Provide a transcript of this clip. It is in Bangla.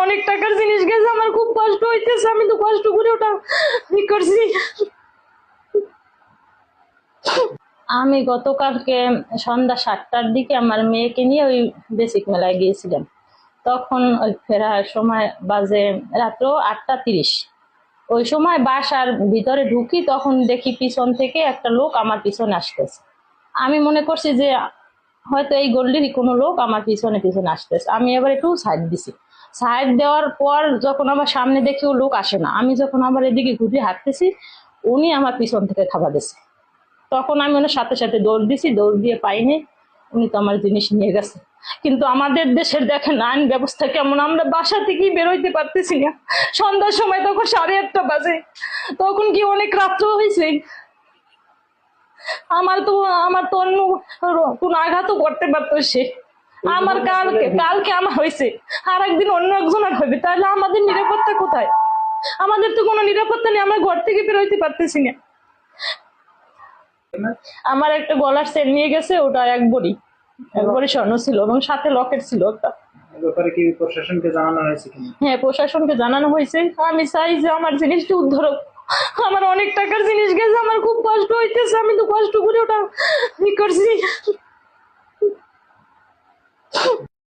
অনেক টাকার জিনিস গেছে, আমার খুব কষ্ট হইতেছে, আমি তো কষ্ট করে ওটা করছি। আমি গতকালকে সন্ধ্যা 7টার দিকে আমার মেয়েকে নিয়ে ওই বেসিক মেলায় গিয়েছিলাম। তখন ওই ফেরার সময় বাজে রাত্র 8টা 30। ওই সময় বাসার ভিতরে ঢুকি, তখন দেখি পিছন থেকে একটা লোক আমার পিছনে আসতেছে। আমি মনে করছি যে হয়তো এই গল্লিরই কোনো লোক আমার পিছনে পিছনে আসতেছে। আমি এবার একটু সাইড দিছি। সাইড দেওয়ার পর যখন আমার সামনে দেখি ও লোক আসে না, আমি যখন আবার এদিকে ঘুরে হাঁটতেছি, উনি আমার পিছন থেকে থাবা দিছে। তখন আমি ওনার সাথে সাথে দৌড় দিছি, দৌড় দিয়ে পাইনি, উনি তো আমার জিনিস নিয়ে গেছে। কিন্তু আমাদের দেশের দেখেন আইন ব্যবস্থা কেমন, আমরা বাসা থেকেই বেরোইতে পারতেছি না। সন্ধ্যার সময় তখন 8:30 বাজে, তখন কি অনেক রাত্র হয়েছে। আমার তো অন্য কোনো আঘাতও করতে পারতো সে। আমার কালকে কালকে আমার হয়েছে, আর একদিন অন্য একজনের হবে, তাহলে আমাদের নিরাপত্তা কোথায়? আমাদের তো কোনো নিরাপত্তা নেই, আমরা ঘর থেকে বেরোইতে পারতেছি না। আমার একটা গলার চেন নিয়ে গেছে, ওটা এক ভরি স্বর্ণ ছিল এবং সাথে লকেট ছিল একটা। ব্যাপারে কি প্রশাসনকে জানানো হয়েছে কিনা? হ্যাঁ, প্রশাসনকে জানানো হয়েছে। আমি চাই যে আমার জিনিসটা উদ্ধার হোক। আমার অনেক টাকার জিনিস গেছে, আমার খুব কষ্ট হইতেছে, আমি তো কষ্ট করে ওটা করছি।